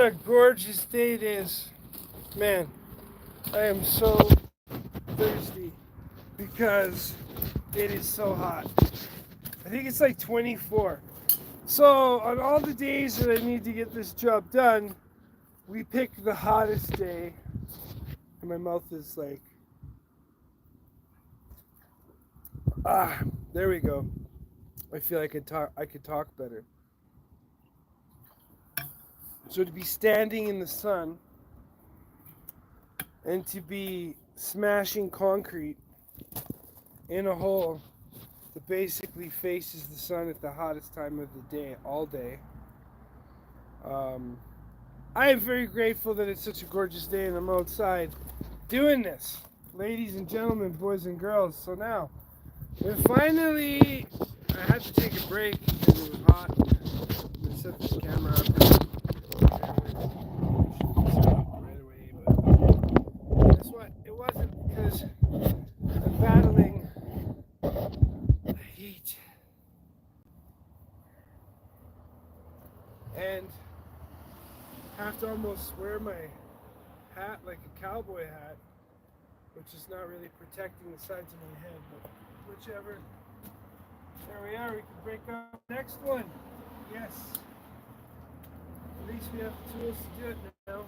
a gorgeous day it is. Man, I am so thirsty because it is so hot. I think it's like 24. So, on all the days that I need to get this job done, we pick the hottest day. And my mouth is like, there we go. I feel like I could talk better. So to be standing in the sun and to be smashing concrete in a hole that basically faces the sun at the hottest time of the day, all day. I am very grateful that it's such a gorgeous day and I'm outside doing this, ladies and gentlemen, boys and girls. So now, and finally, I had to take a break because it was hot. I'm gonna set this camera up. Right away, but guess what? It wasn't because I'm battling the heat and have to almost wear my hat like a cowboy hat, which is not really protecting the sides of my head, but whichever. There we are, we can break up the next one. Yes. At least we have the tools to do it now.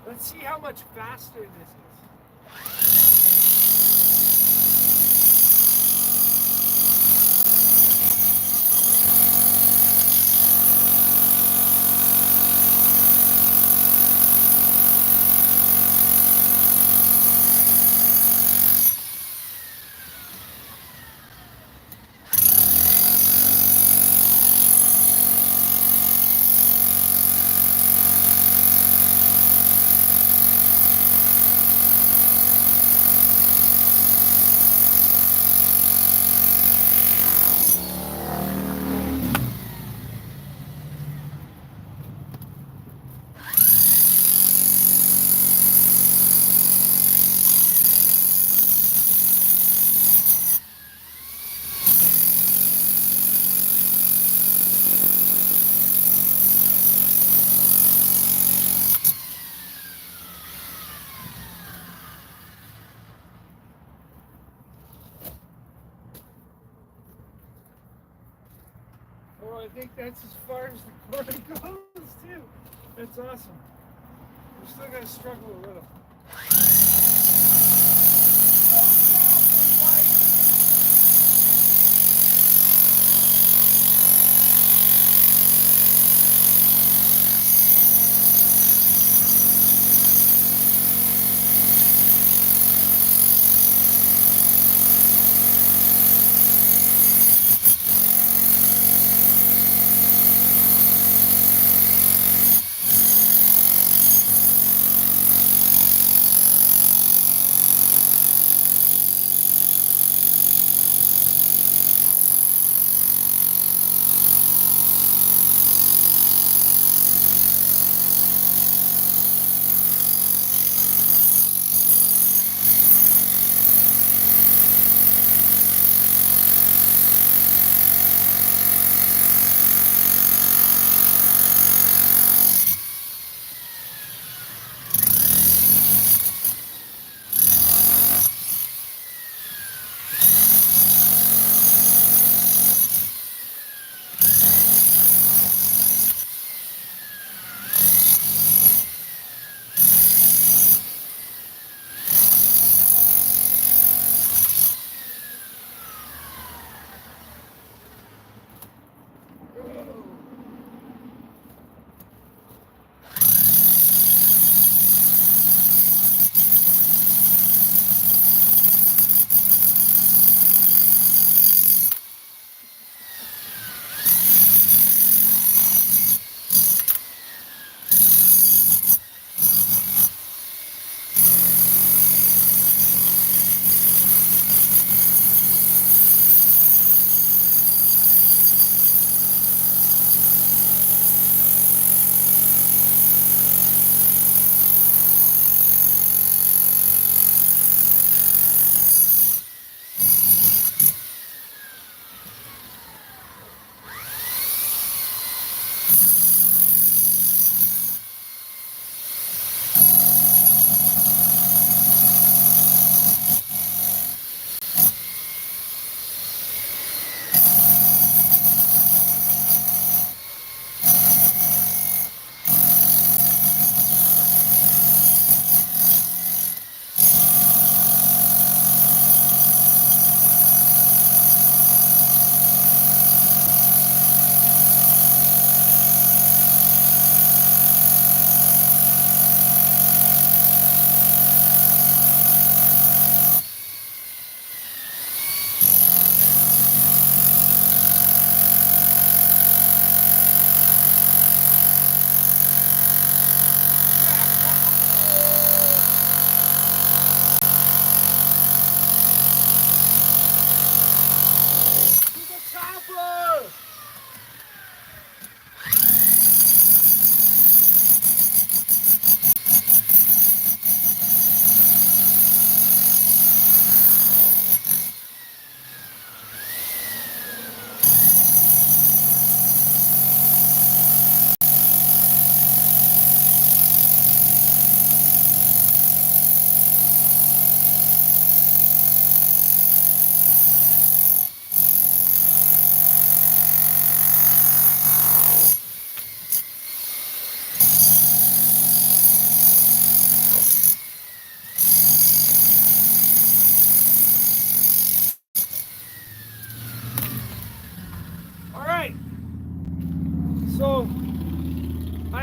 Let's see how much faster this is. Oh, I think that's as far as the cord goes, too. That's awesome. We're still going to struggle a little.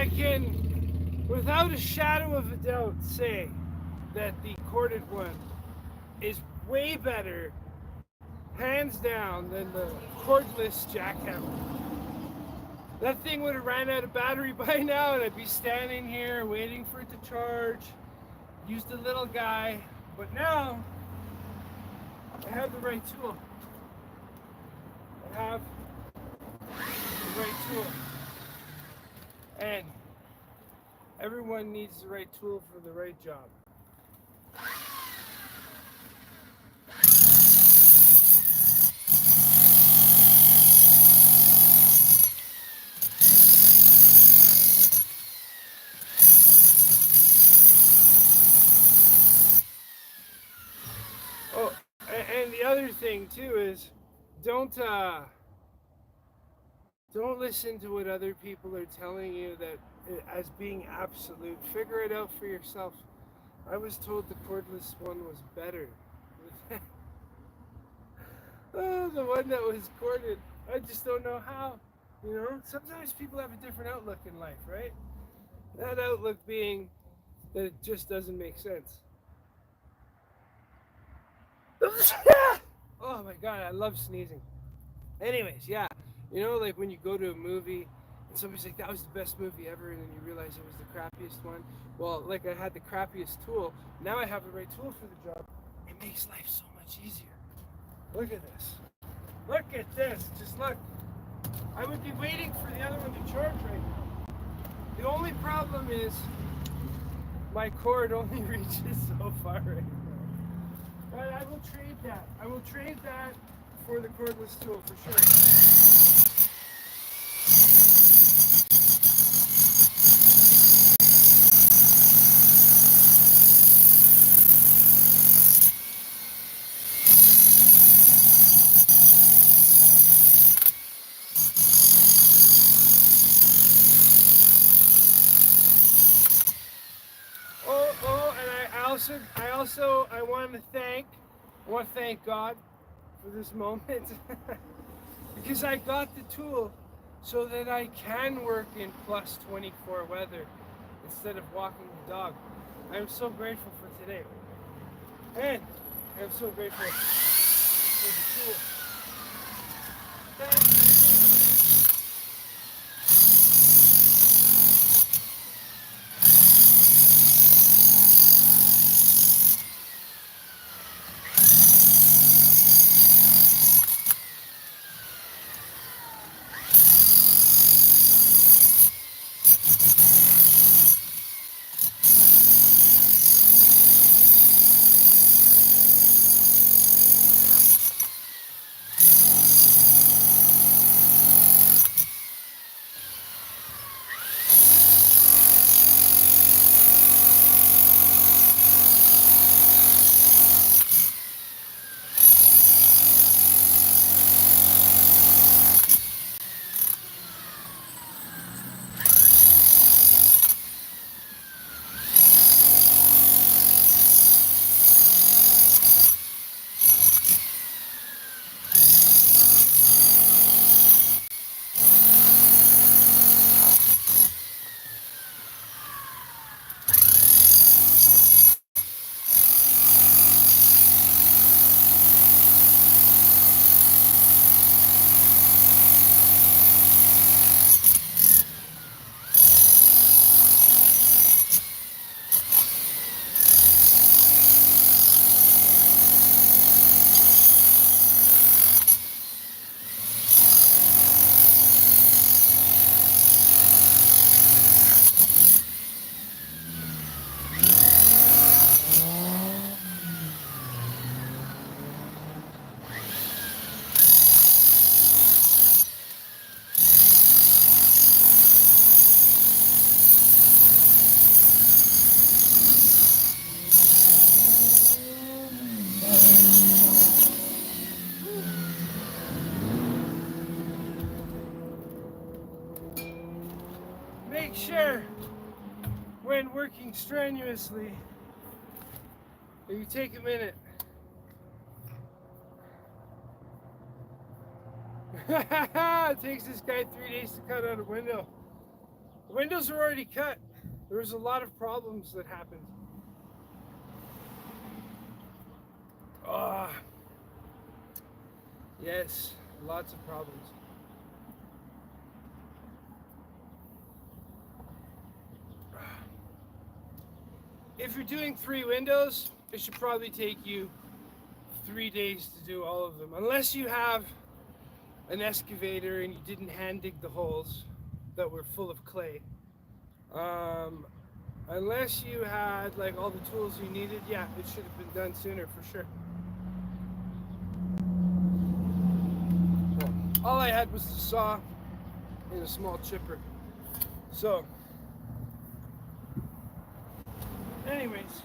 I can, without a shadow of a doubt, say that the corded one is way better, hands down, than the cordless jackhammer. That thing would have ran out of battery by now, and I'd be standing here waiting for it to charge. Used a little guy, but now I have the right tool. I have the right tool. And everyone needs the right tool for the right job. Oh, and the other thing too is don't listen to what other people are telling you that as being absolute. Figure it out for yourself. I was told the cordless one was better. Oh, the one that was corded. I just don't know how. You know, sometimes people have a different outlook in life, right? That outlook being that it just doesn't make sense. Oh my god, I love sneezing. Anyways, yeah, you know, like when you go to a movie and somebody's like, that was the best movie ever, and then you realize it was the crappiest one. Well, like I had the crappiest tool, now I have the right tool for the job. It makes life so much easier. Look at this. Look at this. Just look. I would be waiting for the other one to charge right now. The only problem is my cord only reaches so far right now. But I will trade that. I will trade that for the cordless tool for sure. Oh, and I want to thank God for this moment because I got the tool so that I can work in plus 24 weather instead of walking the dog. I'm so grateful for today, and I'm so grateful for the tool. Thank you. Make sure when working strenuously that you take a minute. It takes this guy 3 days to cut out a window. The windows were already cut. There was a lot of problems that happened. Ah, yes, lots of problems. If you're doing 3 windows, it should probably take you 3 days to do all of them, unless you have an excavator and you didn't hand dig the holes that were full of clay. Unless you had like all the tools you needed, yeah, it should have been done sooner for sure. Well, all I had was the saw and a small chipper. So, anyways,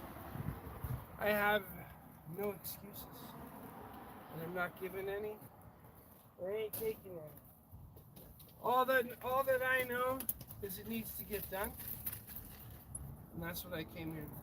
I have no excuses, and I'm not giving any. I ain't taking any. All that I know is it needs to get done, and that's what I came here to do.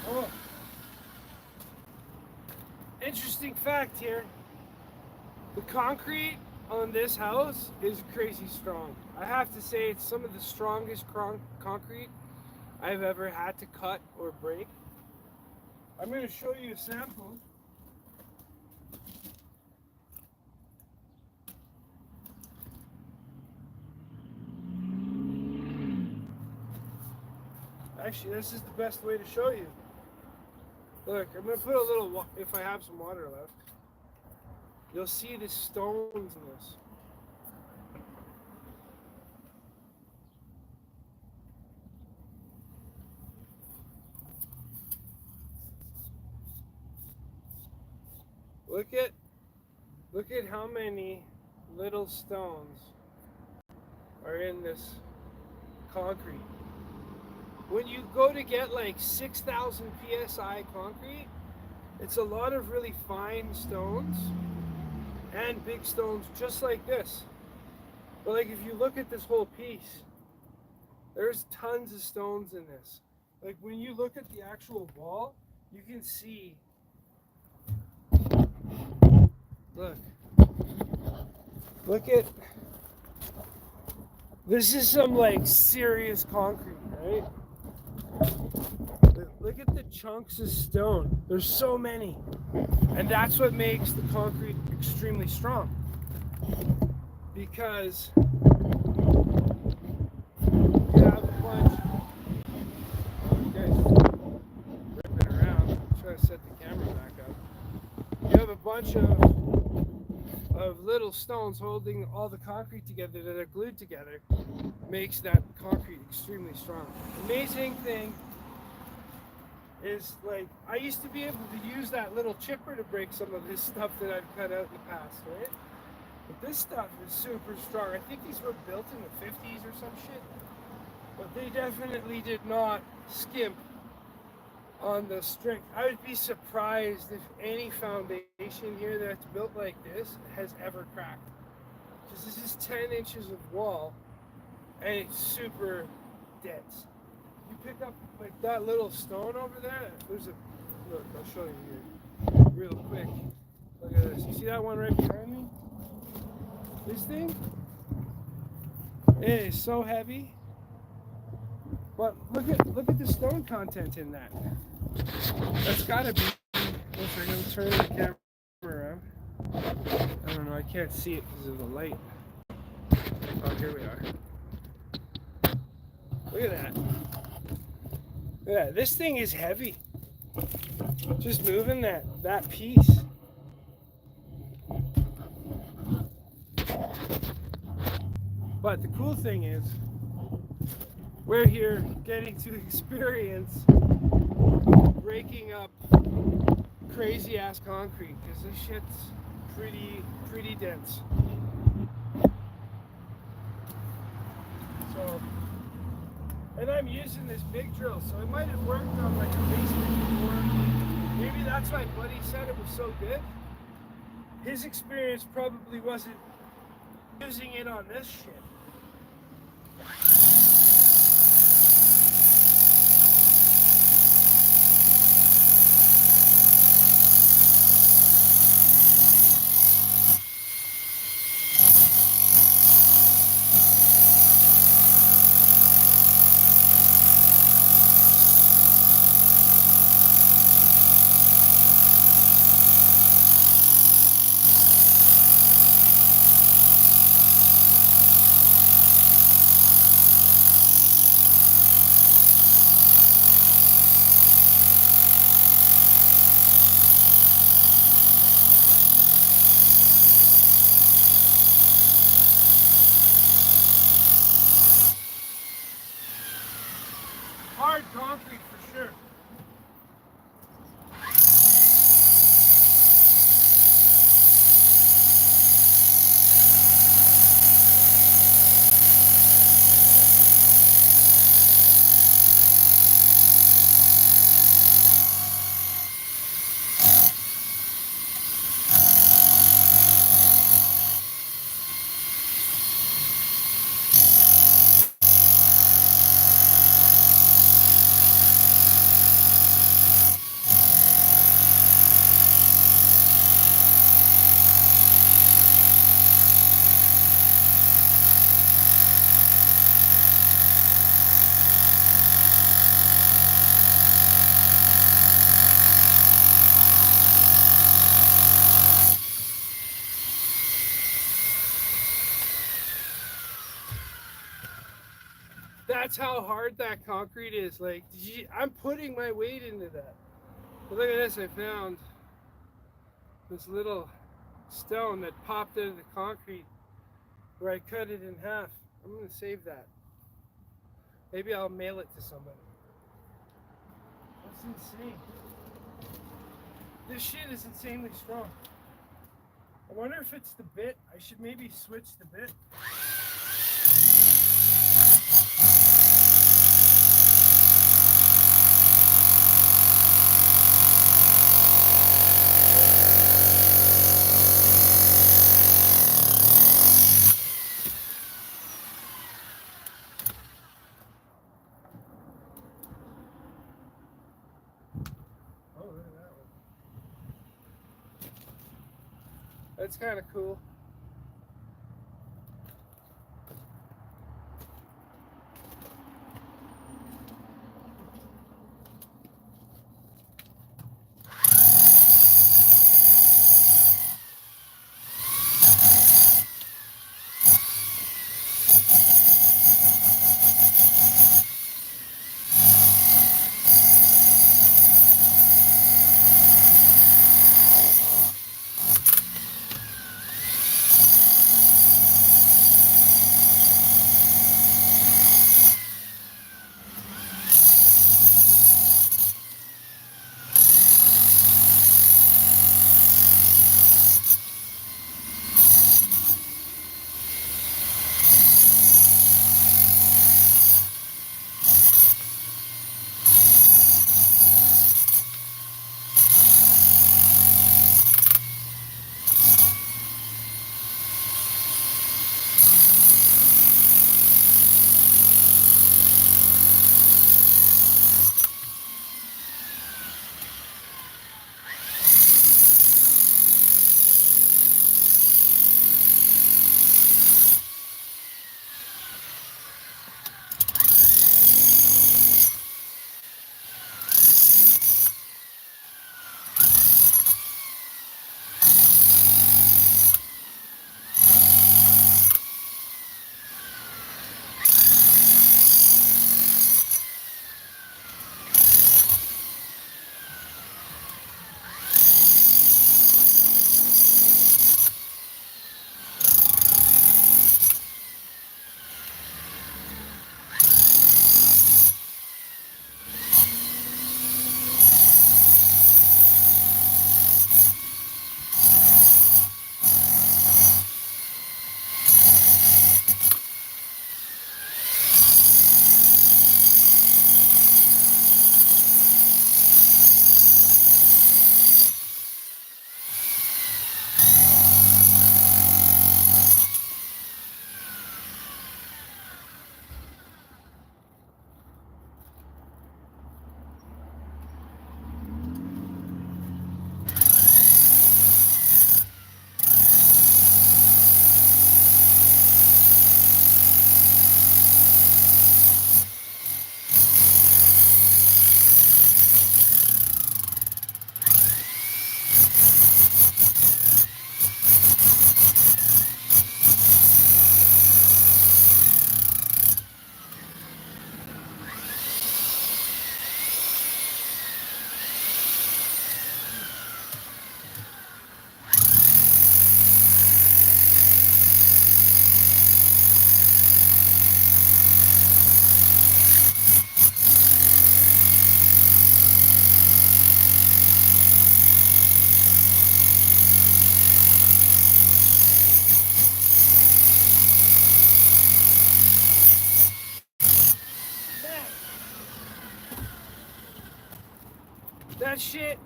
Oh, interesting fact here. The concrete on this house is crazy strong. I have to say it's some of the strongest concrete I've ever had to cut or break. I'm going to show you a sample. Actually, this is the best way to show you. Look, I'm going to put a little, if I have some water left, you'll see the stones in this. Look at how many little stones are in this concrete. When you go to get like 6,000 psi concrete, it's a lot of really fine stones and big stones just like this. But like if you look at this whole piece, there's tons of stones in this. Like when you look at the actual wall, you can see, look at, this is some like serious concrete, right? Look at the chunks of stone. There's so many. And that's what makes the concrete extremely strong. Because you have a bunch, you guys ripping around, I'm trying to set the camera back up. You have a bunch of little stones holding all the concrete together that are glued together, makes that concrete extremely strong. Amazing thing is, like, I used to be able to use that little chipper to break some of this stuff that I've cut out in the past, right? But this stuff is super strong. I think these were built in the 50s or some shit. But they definitely did not skimp on the strength. I would be surprised if any foundation here that's built like this has ever cracked. Because this is 10 inches of wall and it's super dense. You pick up like that little stone over there, there's a, look, I'll show you here real quick. Look at this. You see that one right behind me? This thing? It is so heavy. But look at the stone content in that. That's gotta be, one second, I'm turning the camera around. I don't know, I can't see it because of the light. Oh, here we are. Look at that. Yeah, this thing is heavy. Just moving that piece. But the cool thing is, we're here getting to experience breaking up crazy ass concrete because this shit's pretty dense. So, and I'm using this big drill, so it might have worked on like a basement before. Maybe that's why Buddy said it was so good. His experience probably wasn't using it on this shit. Hard concrete for sure. That's how hard that concrete is. Like, I'm putting my weight into that. But look at this, I found this little stone that popped out of the concrete where I cut it in half. I'm gonna save that. Maybe I'll mail it to somebody. That's insane. This shit is insanely strong. I wonder if it's the bit. I should maybe switch the bit. That's kind of cool. That shit,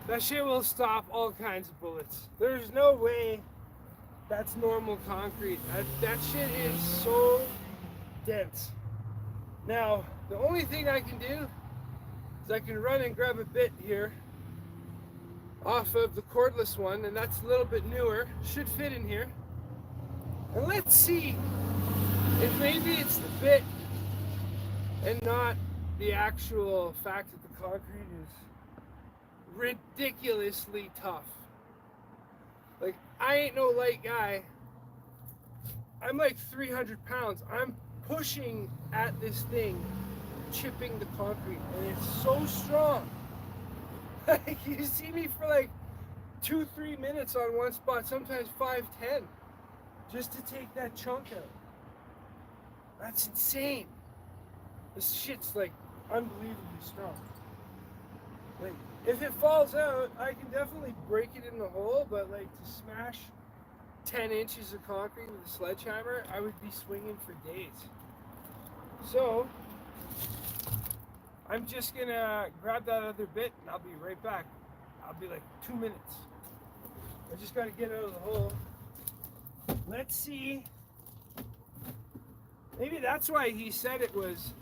that shit will stop all kinds of bullets. There's no way that's normal concrete. That shit is so dense. Now, the only thing I can do is I can run and grab a bit here off of the cordless one, and that's a little bit newer. Should fit in here. And let's see if maybe it's the bit and not the actual fact that the concrete is ridiculously tough. Like, I ain't no light guy. I'm like 300 pounds. I'm pushing at this thing, chipping the concrete, and it's so strong. Like, you see me for like 2-3 minutes on one spot, sometimes 5-10, just to take that chunk out. That's insane. This shit's like unbelievably strong. Like, if it falls out, I can definitely break it in the hole, but like to smash 10 inches of concrete with a sledgehammer, I would be swinging for days. So, I'm just gonna grab that other bit and I'll be right back. I'll be like 2 minutes. I just gotta get out of the hole. Let's see. Maybe that's why he said it was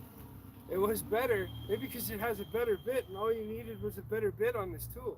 better. Maybe because it has a better bit and all you needed was a better bit on this tool.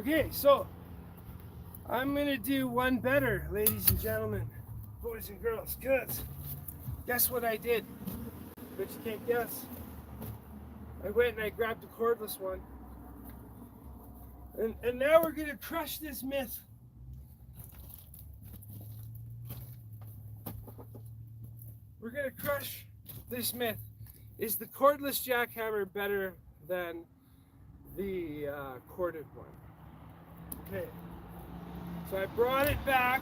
Okay, so I'm gonna do one better, ladies and gentlemen, boys and girls, because guess what I did? Bet you can't guess. I went and I grabbed the cordless one. And now we're gonna crush this myth. We're gonna crush this myth. Is the cordless jackhammer better than the corded one? Okay. So I brought it back.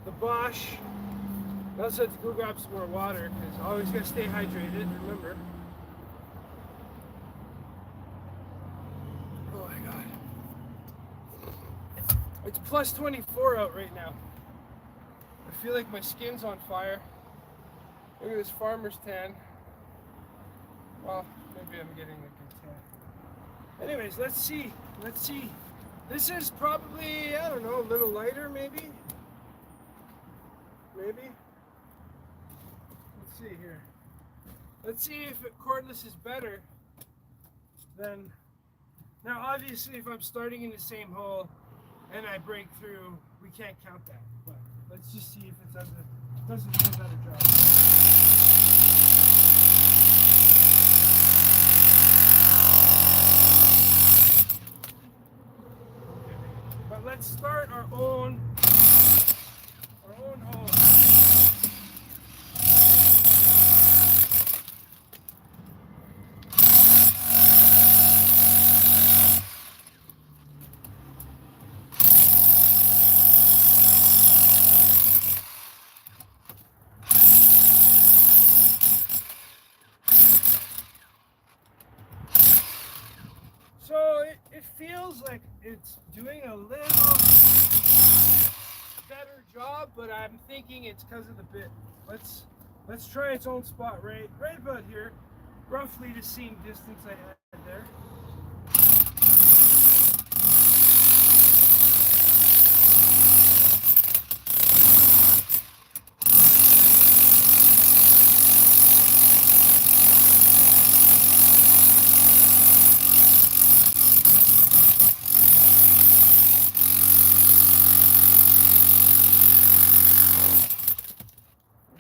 The Bosch. I also had to go grab some more water because I always gotta stay hydrated, remember. Oh my god. It's plus 24 out right now. I feel like my skin's on fire. Look at this farmer's tan. Well, maybe I'm getting a good tan. Anyways, let's see. Let's see. This is probably, I don't know, a little lighter maybe? Maybe? Let's see here. Let's see if cordless is better than... Now obviously if I'm starting in the same hole and I break through, we can't count that. But let's just see if it doesn't do a better job. But let's start our own hole. So it feels like it's doing a little better job, but I'm thinking it's because of the bit. Let's try its own spot right about here, roughly the same distance I had there.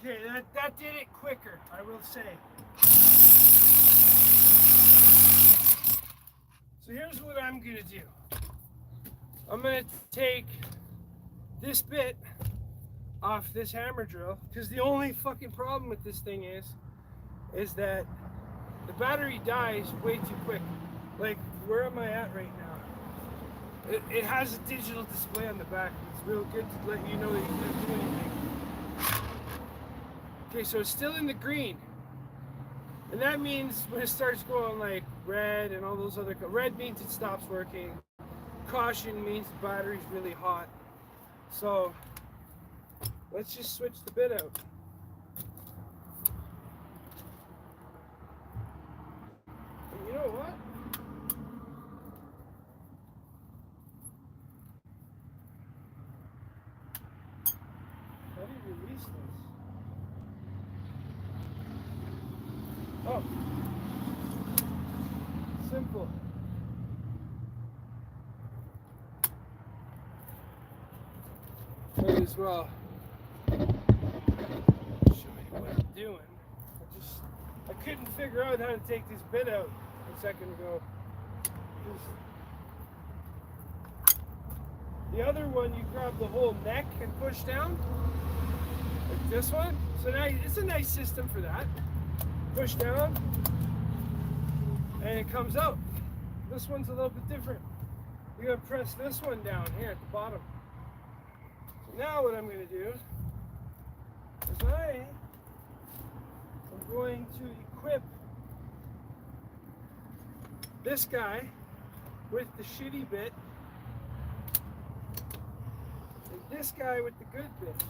Okay, that did it quicker, I will say. So here's what I'm gonna do. I'm gonna take this bit off this hammer drill, because the only fucking problem with this thing is that the battery dies way too quick. Like, where am I at right now? It has a digital display on the back. It's real good to let you know that you can't do anything. Okay, so it's still in the green. And that means when it starts going like red and all those other, red means it stops working. Caution means the battery's really hot. So let's just switch the bit out. And you know what? How do you release this? Oh, simple. Might as well show you what I'm doing. I couldn't figure out how to take this bit out a second ago. The other one, you grab the whole neck and push down, like this one. So now it's a nice system for that. Push down, and it comes out. This one's a little bit different. You're gonna press this one down here at the bottom. So now what I'm gonna do is I am going to equip this guy with the shitty bit, and this guy with the good bit.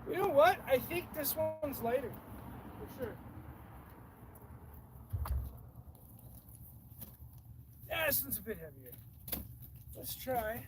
You know what? I think this one's lighter, for sure. Yeah, this one's a bit heavier. Let's try.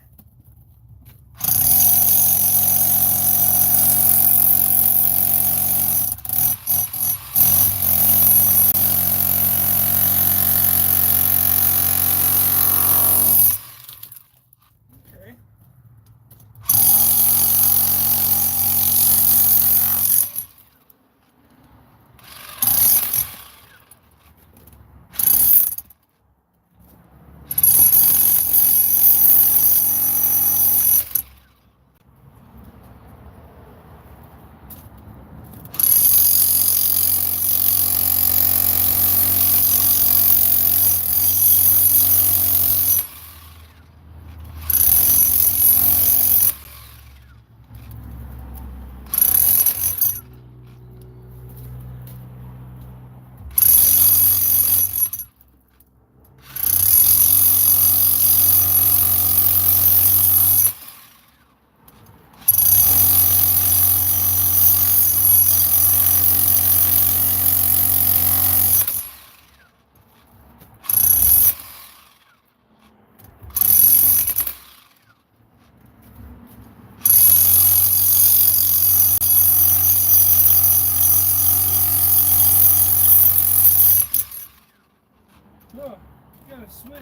gotta switch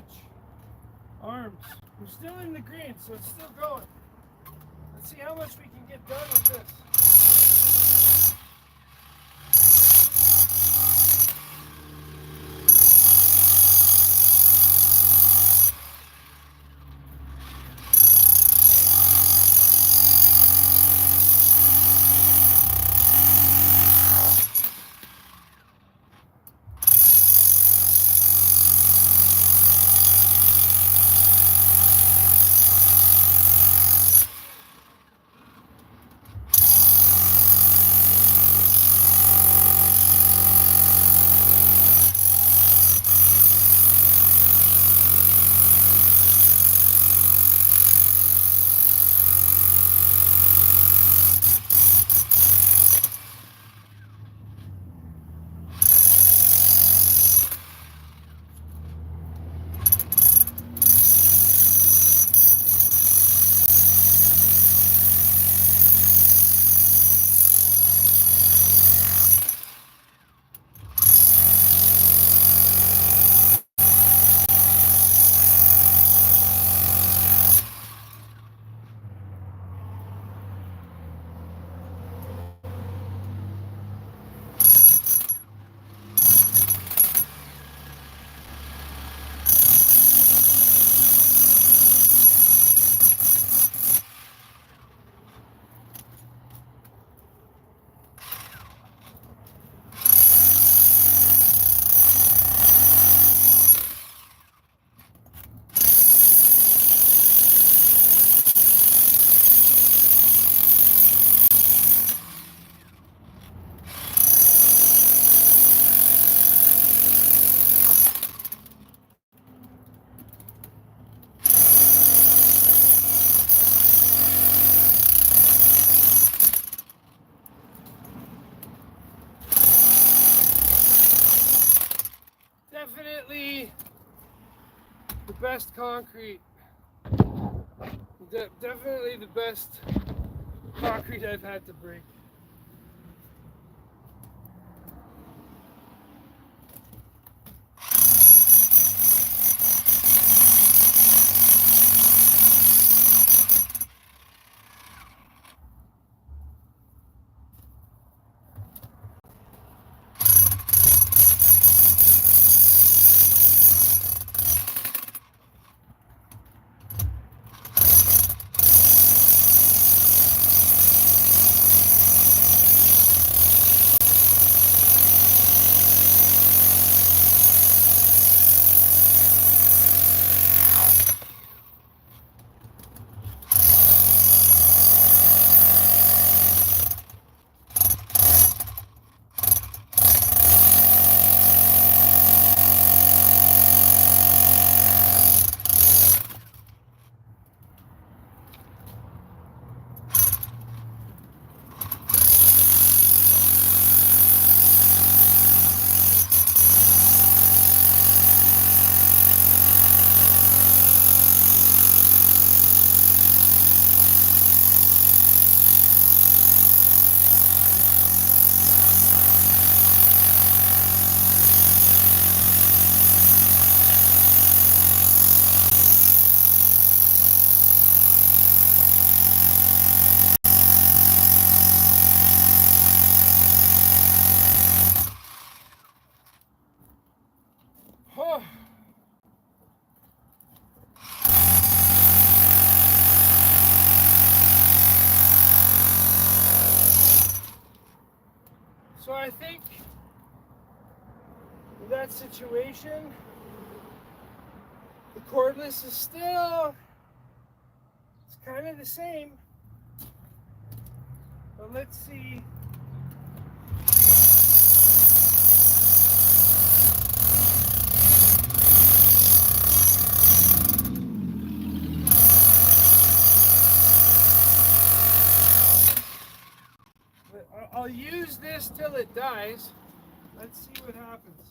arms. We're still in the green, so it's still going. Let's see how much we can get done with this. Definitely the best concrete. Definitely the best concrete I've had to break. Oh. So I think in that situation, the cordless is still, it's kind of the same. But let's see. I'll use this till it dies. Let's see what happens.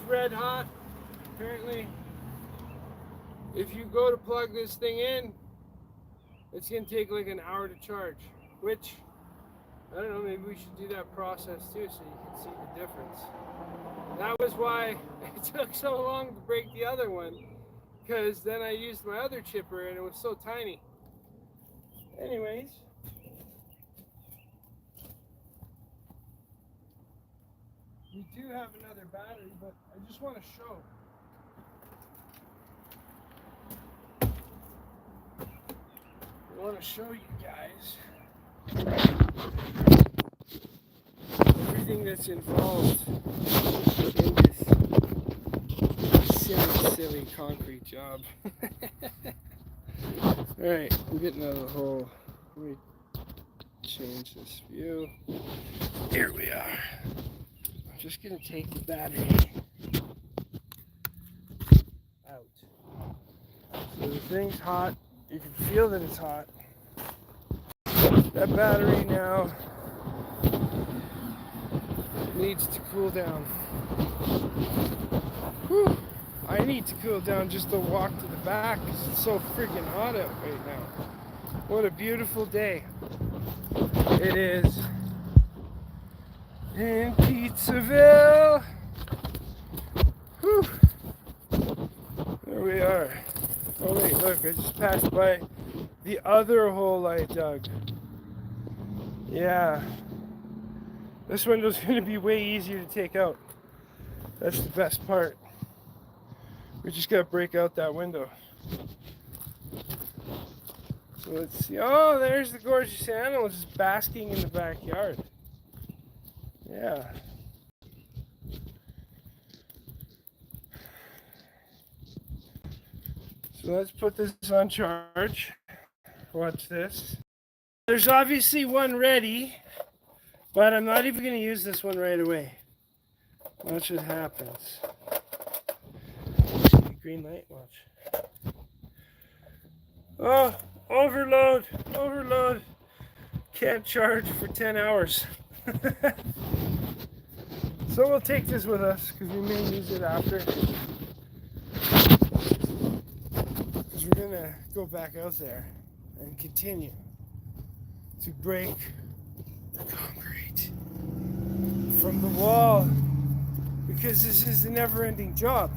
red hot. Apparently, if you go to plug this thing in, it's gonna take like an hour to charge, which, I don't know, maybe we should do that process too so you can see the difference. That was why it took so long to break the other one, because then I used my other chipper and it was so tiny. Anyways, we do have another battery, but I just want to show. I want to show you guys everything that's involved in this silly concrete job. Alright, I'm getting out of the hole. Let me change this view. Here we are. I'm just going to take the battery out. So the thing's hot. You can feel that it's hot. That battery now needs to cool down. Whew. I need to cool down just to walk to the back because it's so freaking hot out right now. What a beautiful day it is in Pizzaville. Whew. There we are. Oh wait, look, I just passed by the other hole I dug. Yeah. This window's going to be way easier to take out. That's the best part. We just got to break out that window. So let's see. Oh, there's the gorgeous animal just basking in the backyard. Yeah. So let's put this on charge. Watch this. There's obviously one ready, but I'm not even going to use this one right away. Watch what happens. Green light, watch. Oh, overload, overload. Can't charge for 10 hours. So we'll take this with us because we may use it after. Because we're going to go back out there and continue to break the concrete from the wall, because this is a never-ending job.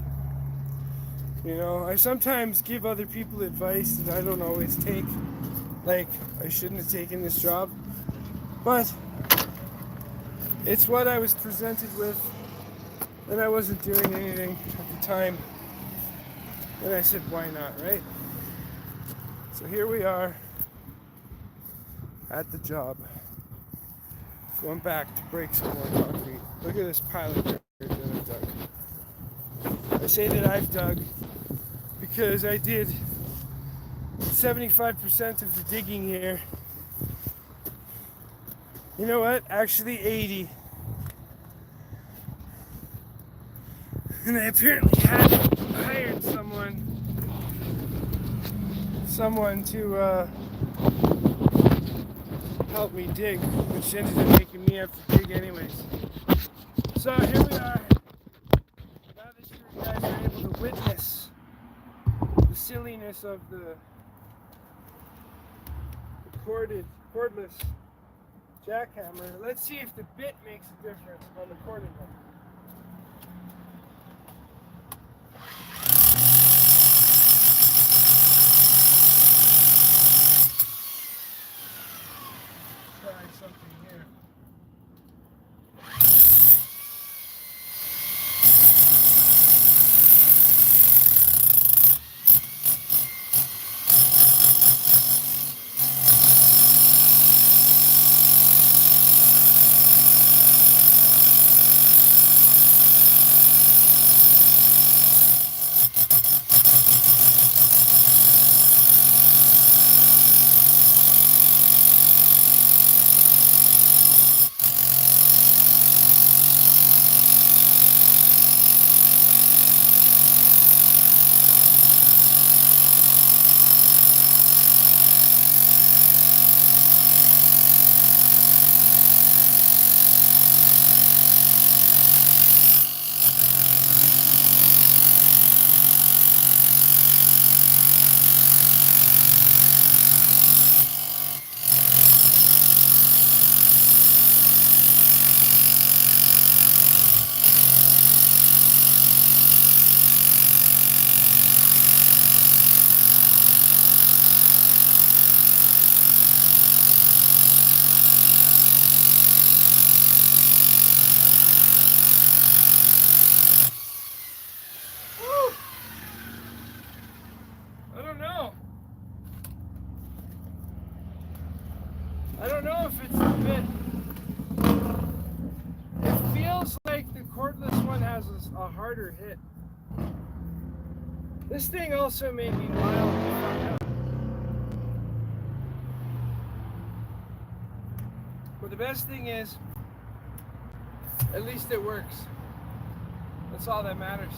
You know, I sometimes give other people advice that I don't always take. Like, I shouldn't have taken this job, but it's what I was presented with, and I wasn't doing anything at the time, and I said, why not, right? So here we are at the job, going back to break some more concrete. Look at this pile of dirt that I've dug. I say that I've dug because I did 75% of the digging here. You know what? Actually 80. And I apparently had hired someone to help me dig, which ended up making me have to dig anyways. So here we are. Now that you guys are able to witness the silliness of the cordless jackhammer, let's see if the bit makes a difference on the corded one. Try something here. harder hit. This thing also made me wild. But the best thing is, at least it works. That's all that matters.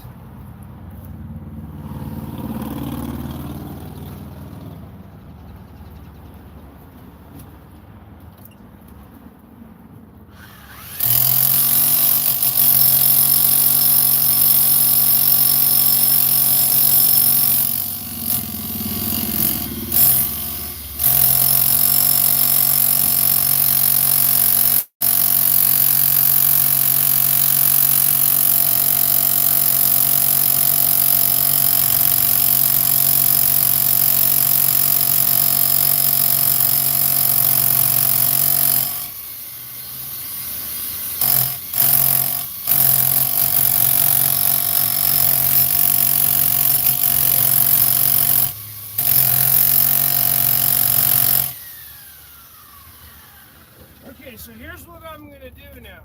Okay, so here's what I'm gonna do now.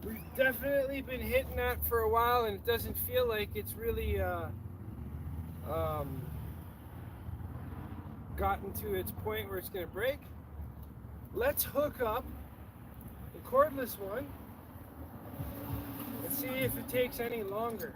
We've definitely been hitting that for a while, and it doesn't feel like it's really gotten to its point where it's gonna break. Let's hook up the cordless one and see if it takes any longer.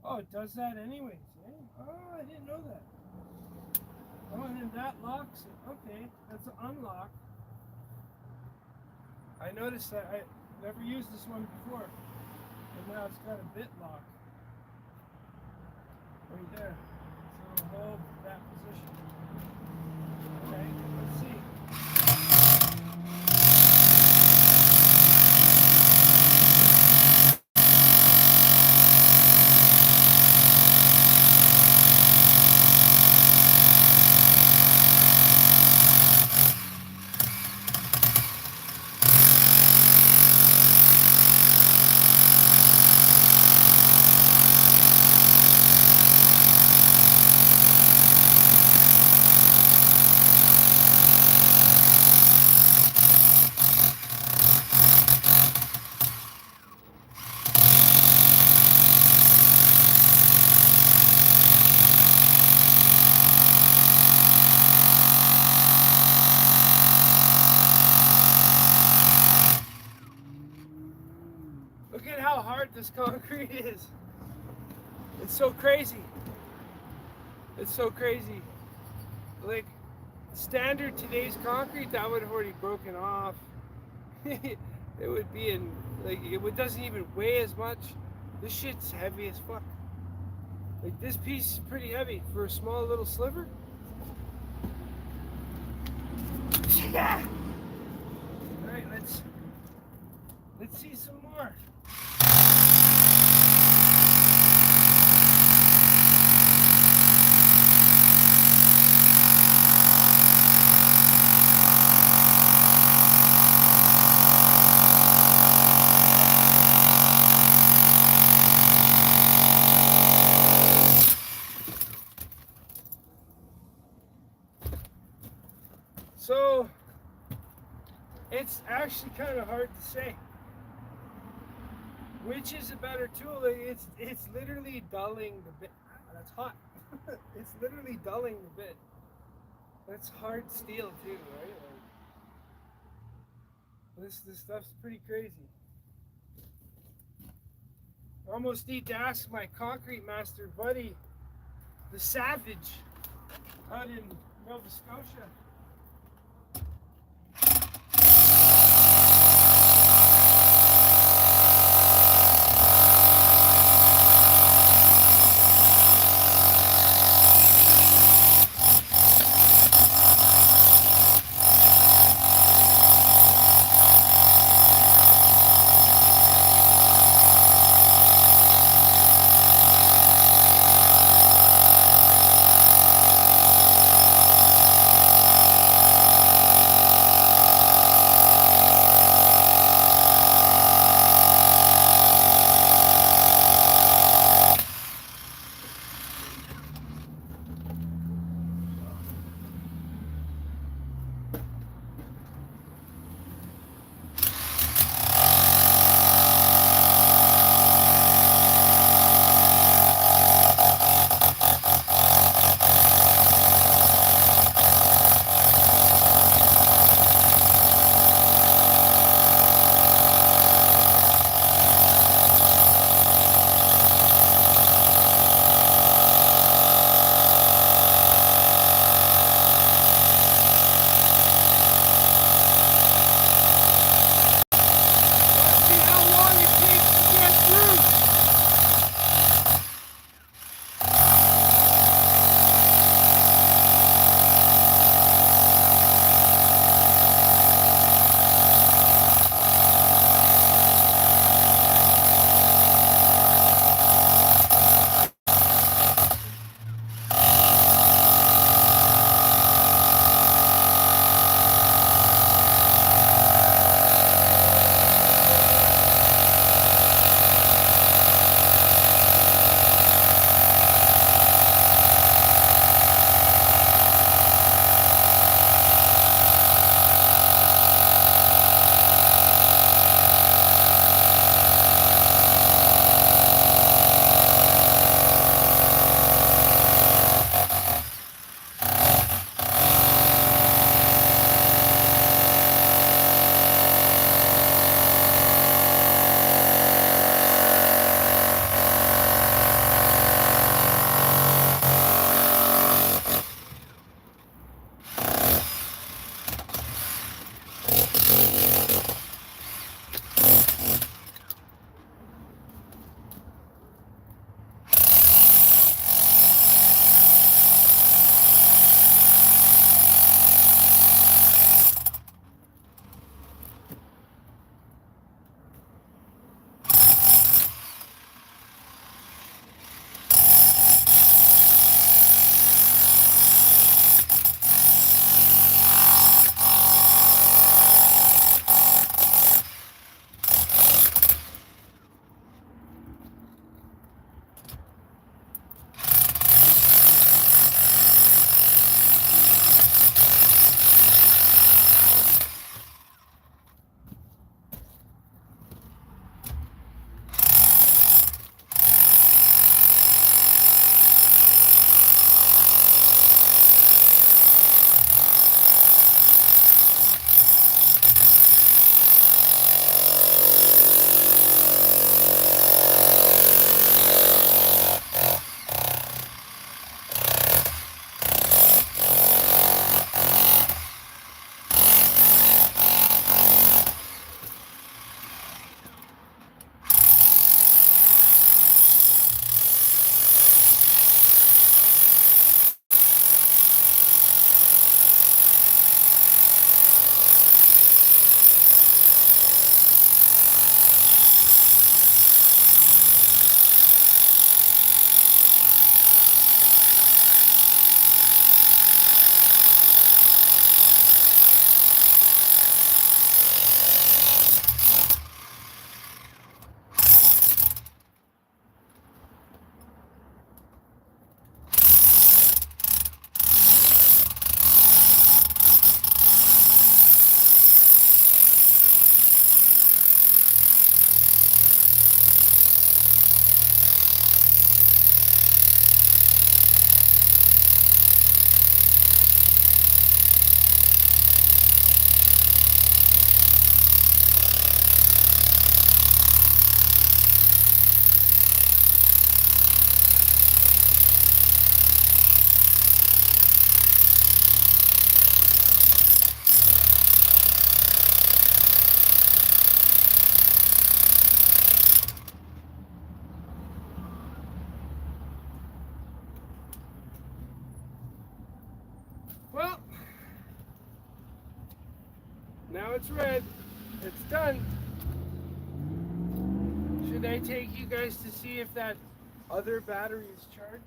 Oh, it does that anyways, eh? Oh, I didn't know that. Oh, and then that locks it. Okay, that's an unlock. I noticed that. I never used this one before. And now it's got a bit lock. Right there. So it'll hold that position. Okay, let's see. Look at how hard this concrete is. It's so crazy. It's so crazy. Like, standard today's concrete, that would have already broken off. It would be in, like, doesn't even weigh as much. This shit's heavy as fuck. Like, this piece is pretty heavy for a small little sliver. Yeah. All right, let's see some more. So it's actually kind of hard to say which is a better tool. It's literally dulling the bit. That's hot. It's literally dulling the bit. That's hard steel too, right? Like, this stuff's pretty crazy. I almost need to ask my concrete master buddy, the Savage, out in Nova Scotia. it's red. It's done. Should I take you guys to see if that other battery is charged?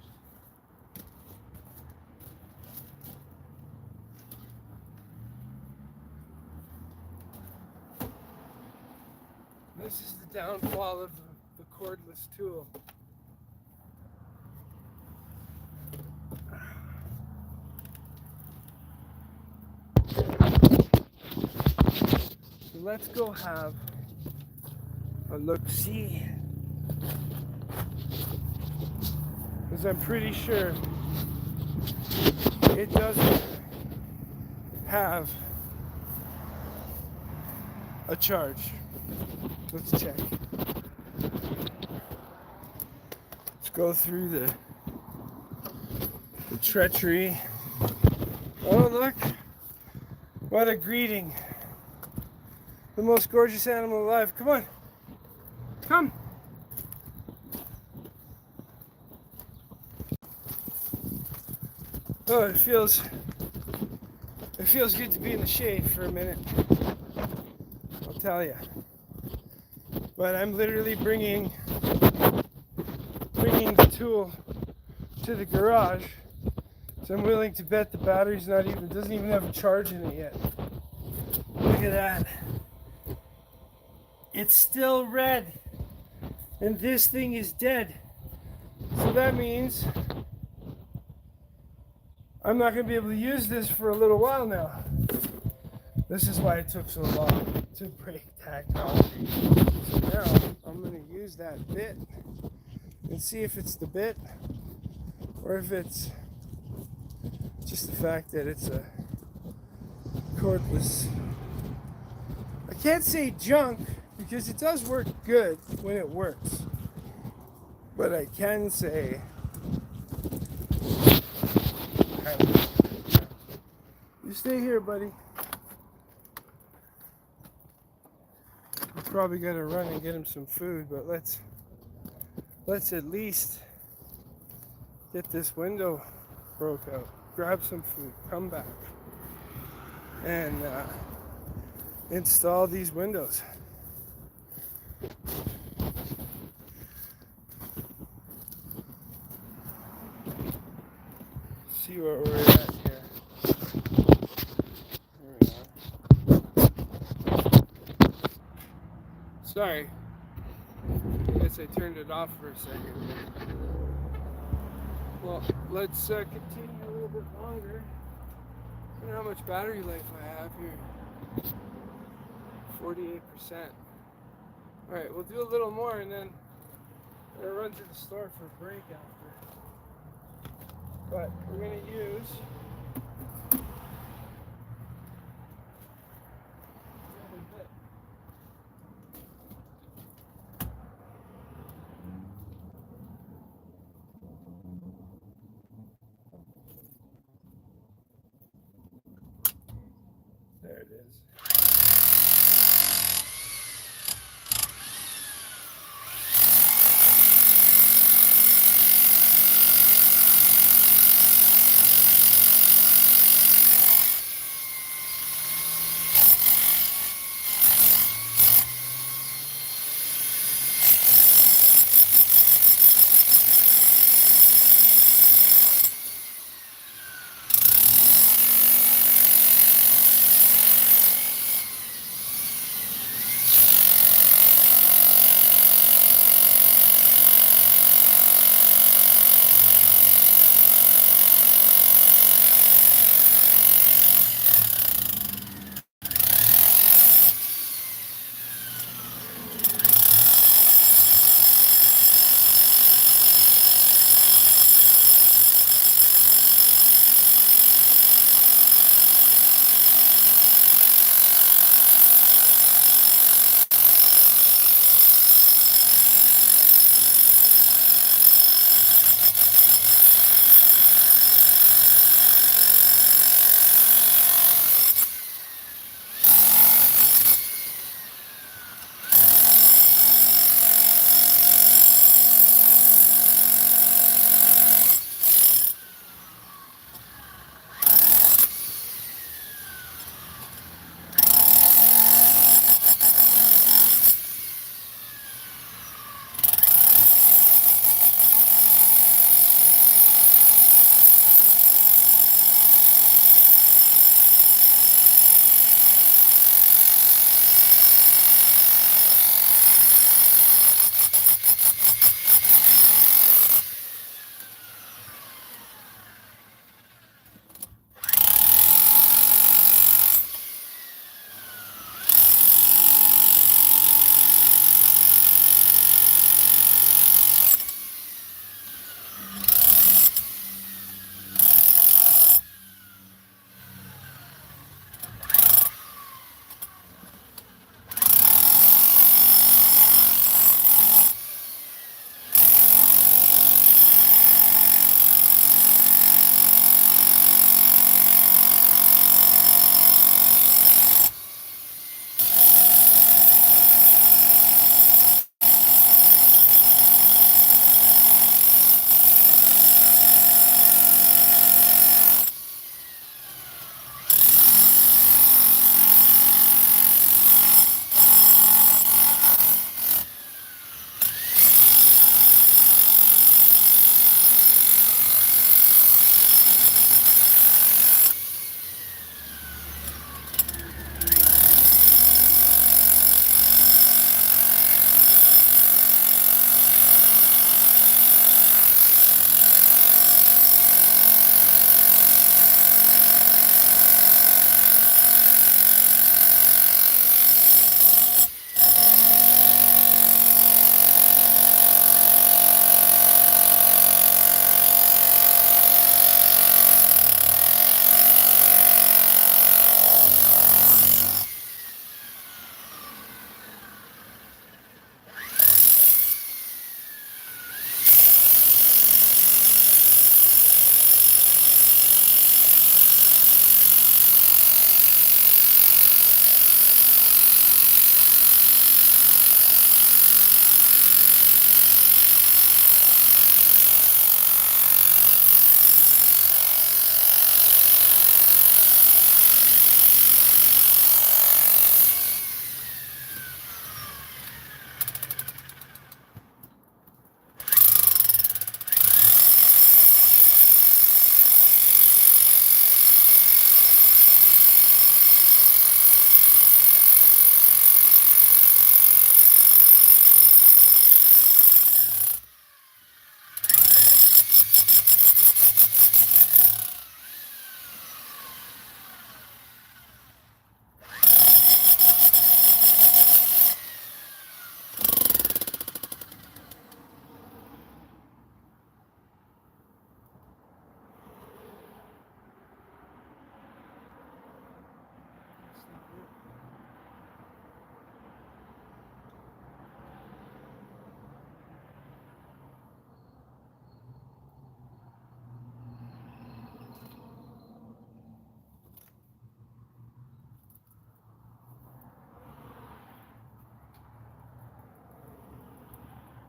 This is the downfall of the cordless tool. So let's go have a look-see. Because I'm pretty sure it doesn't have a charge. Let's check. Let's go through the treachery. Oh, look. What a greeting. The most gorgeous animal alive. Come on. Come. Oh, it feels good to be in the shade for a minute. I'll tell you. But I'm literally bringing the tool to the garage, so I'm willing to bet the battery's doesn't even have a charge in it yet. Look at that. It's still red, and this thing is dead. So that means I'm not going to be able to use this for a little while now. This is why it took so long to break technology. So now I'm going to use that bit and see if it's the bit or if it's just the fact that it's a cordless. I can't say junk because it does work good when it works. But I can say you stay here, buddy. I'm probably gonna run and get him some food, but let's at least get this window broke out. Grab some food, come back, and install these windows. See where we're at here. There we are. Sorry. I guess I turned it off for a second. Well, let's continue a little bit longer. I don't know how much battery life I have here. 48%. Alright, we'll do a little more and then I'm going to run to the store for a break after. But we're going to use there it is.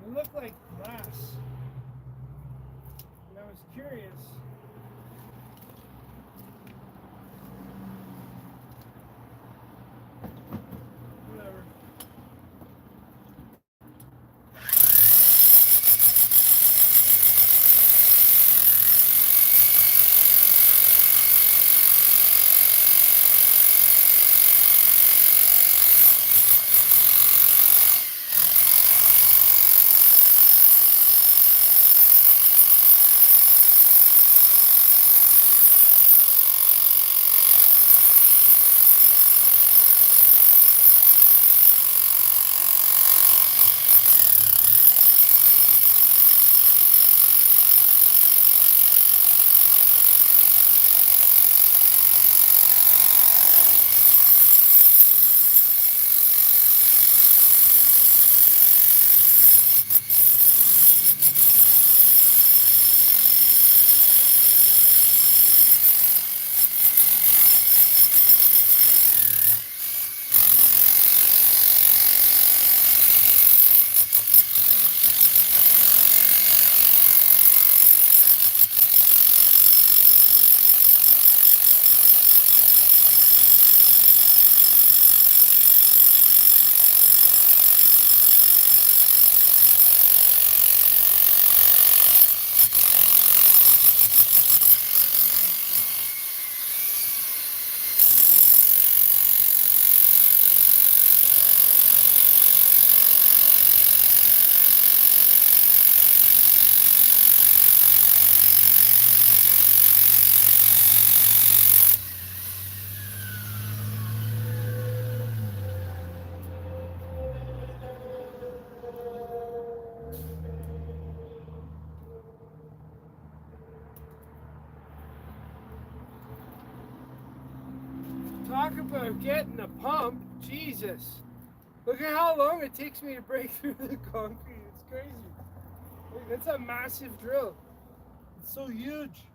It looked like glass. And I was curious. Whatever. Talk about getting a pump. Jesus. Look at how long it takes me to break through the concrete. It's crazy. Look, that's a massive drill. It's so huge.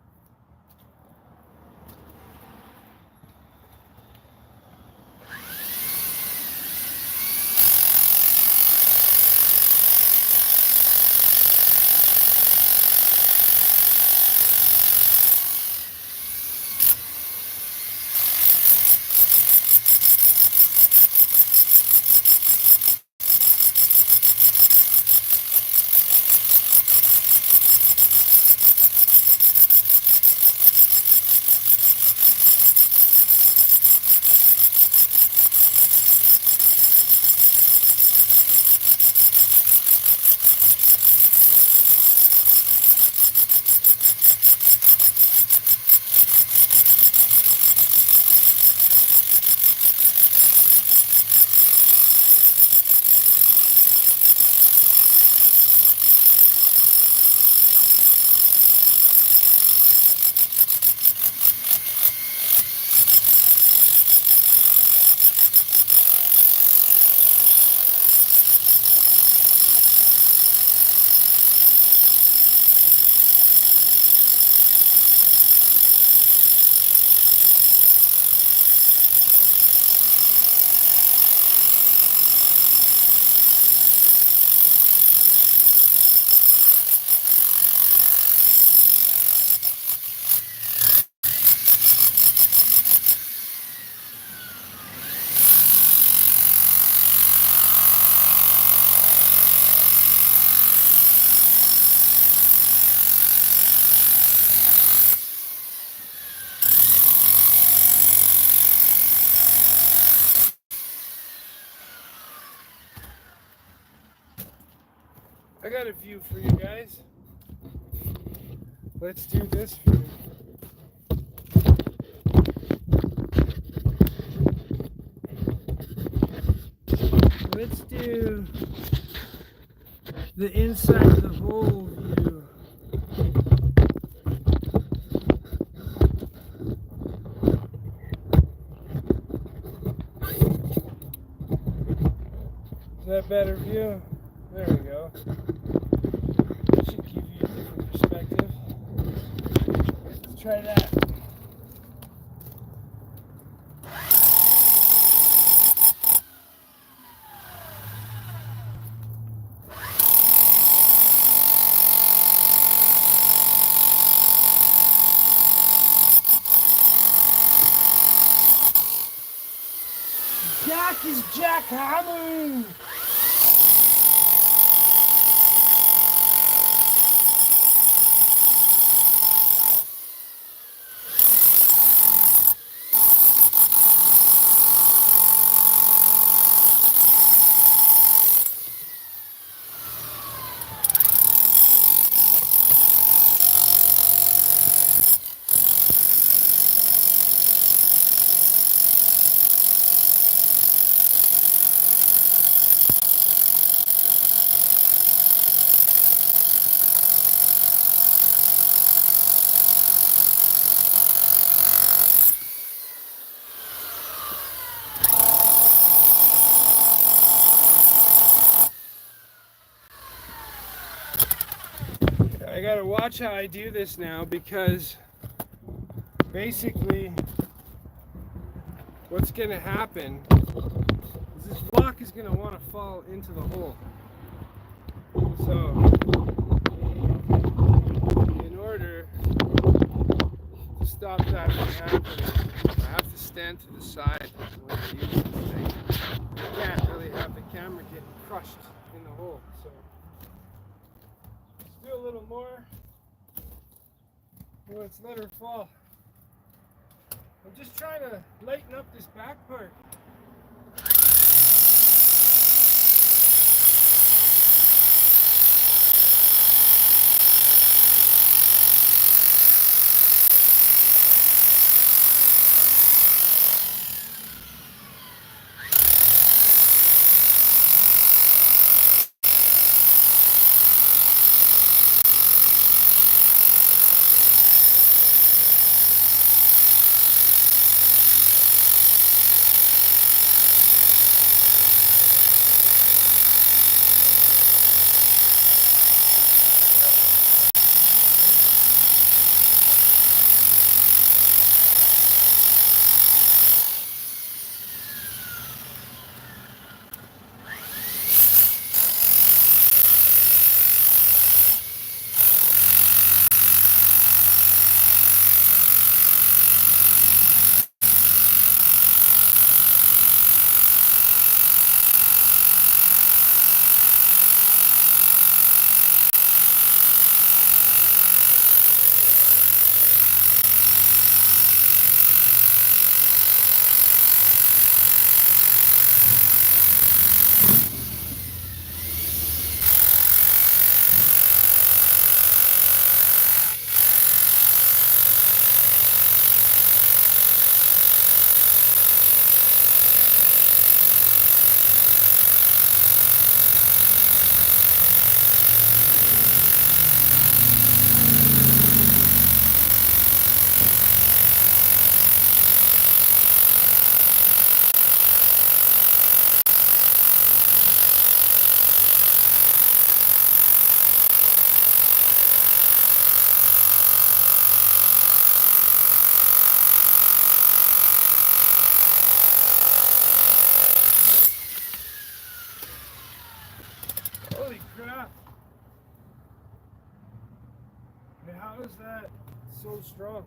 I got a view for you guys. Let's do this view. Let's do the inside of the hole view. Is that a better view? There we go. Should give you a different perspective. Let's try that. rock is jackhammering. I gotta watch how I do this now, because basically what's gonna happen is this block is gonna want to fall into the hole. So in order to stop that from happening, I have to stand to the side when I use this thing. I can't really have the camera get crushed in the hole. So let's do a little more. Let's let her fall. I'm just trying to lighten up this back part. Holy crap! How is that so strong?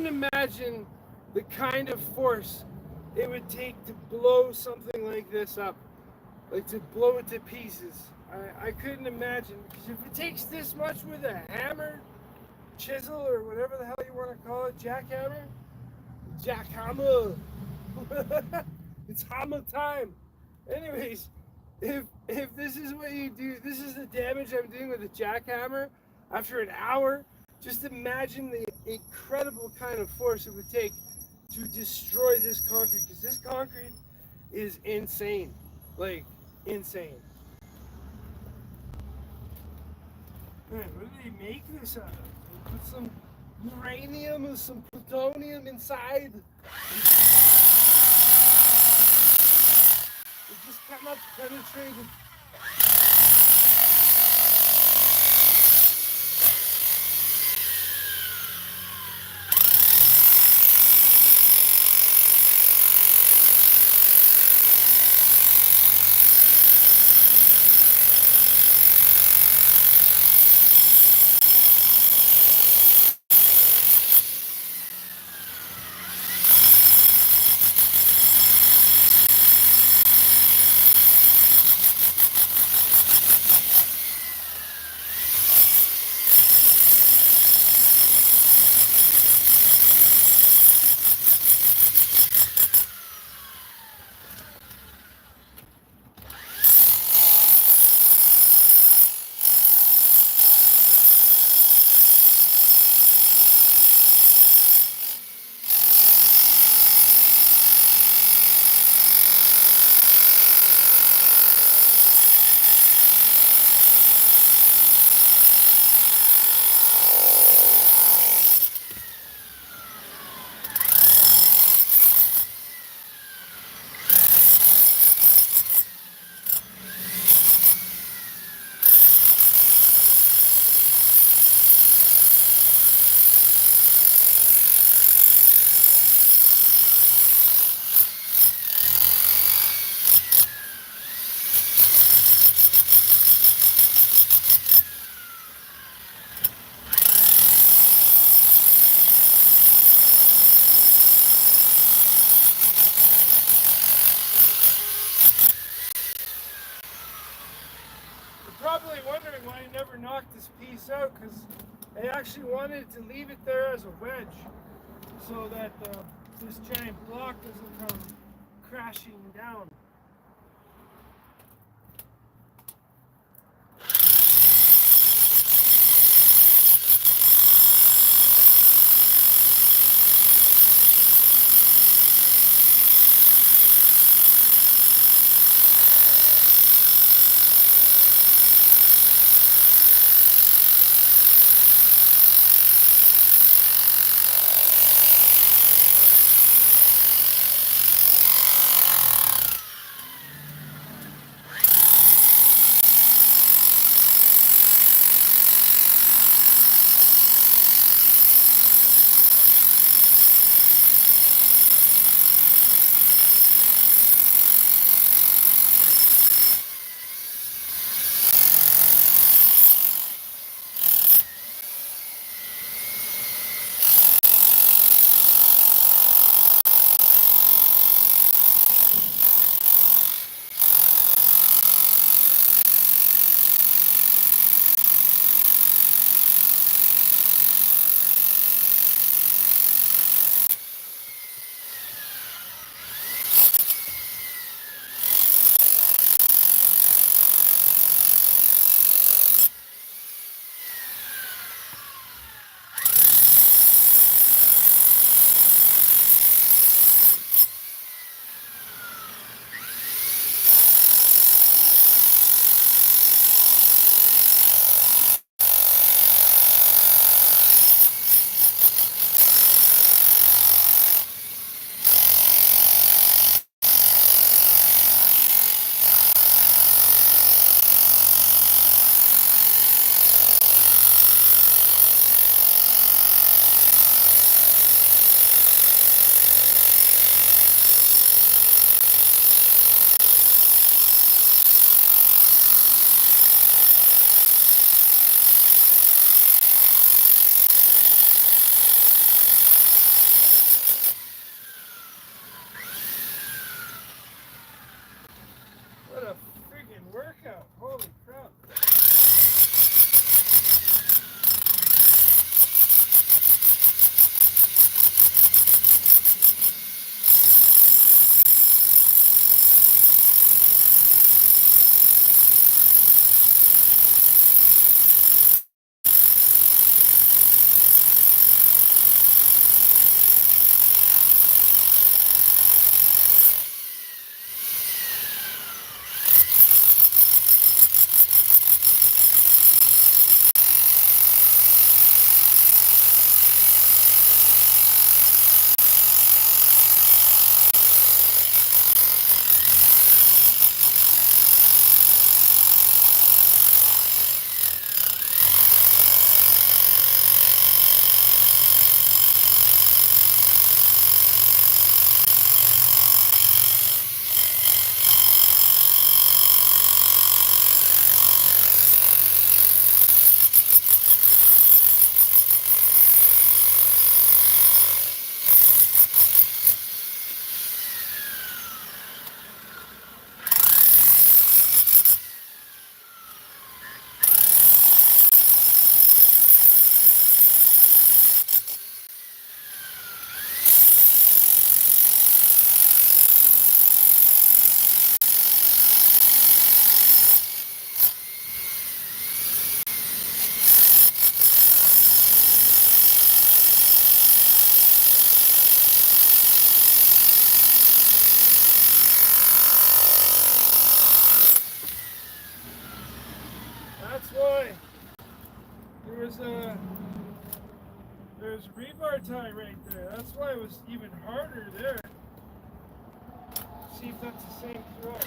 couldn't imagine the kind of force it would take to blow something like this up, like to blow it to pieces. I couldn't imagine, because if it takes this much with a hammer, chisel, or whatever the hell you want to call it, jackhammer, it's hammer time. Anyways, if this is what you do, this is the damage I'm doing with a jackhammer after an hour. Just imagine the incredible kind of force it would take to destroy this concrete, because this concrete is insane, like insane. Man, what do they make this out of? They put some uranium and some plutonium inside. It just cannot penetrate it. Probably wondering why I never knocked this piece out, because I actually wanted to leave it there as a wedge so that this giant block doesn't come crashing down. What a freaking workout. Holy crap. That's why there's rebar tie right there. That's why it was even harder there. See if that's the same thread.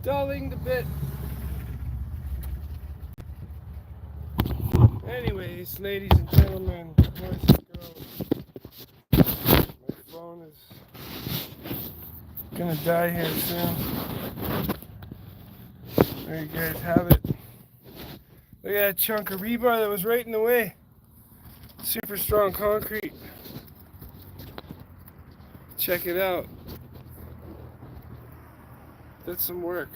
Dulling the bit. Anyways, ladies and gentlemen, boys and girls, my phone is gonna die here soon. There you guys have it. Look at that chunk of rebar that was right in the way. Super strong concrete. Check it out. That's some work,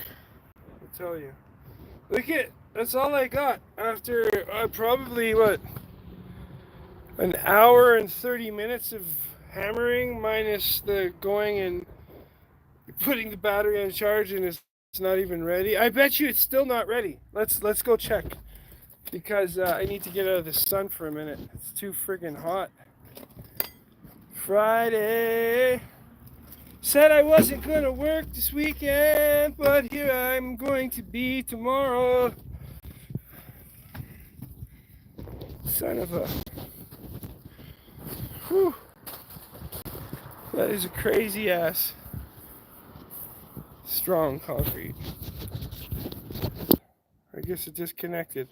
I'll tell you. Look at, that's all I got after probably, what, an hour and 30 minutes of hammering, minus the going and putting the battery on charge, and it's not even ready. I bet you it's still not ready. Let's go check, because I need to get out of the sun for a minute. It's too friggin' hot. Friday. Said I wasn't gonna work this weekend, but here I'm going to be tomorrow. Son of a... Whew. That is a crazy ass strong concrete. I guess it disconnected.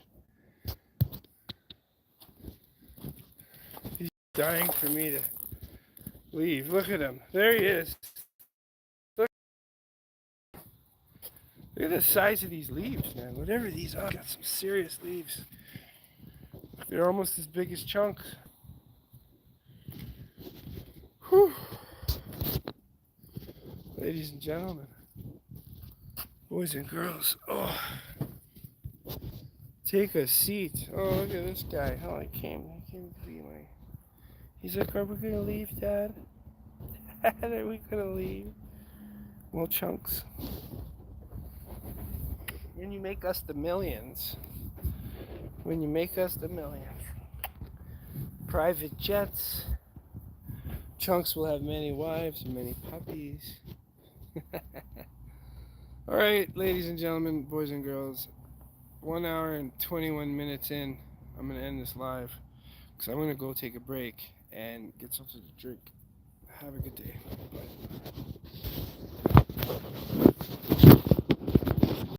He's dying for me to leave. Look at him. There he is. Look at the size of these leaves, man. Whatever these are, got some serious leaves. They're almost as big as chunks. Whew. Ladies and gentlemen, boys and girls, oh, take a seat. Oh, look at this guy. Oh, I can't believe my... He's like, are we gonna leave, Dad? Dad, are we gonna leave? Well, chunks. When you make us the millions. When you make us the millions. Private jets. Chunks will have many wives and many puppies. Alright, ladies and gentlemen, boys and girls. 1 hour and 21 minutes in. I'm going to end this live. Because I'm going to go take a break and get something to drink. Have a good day. Bye.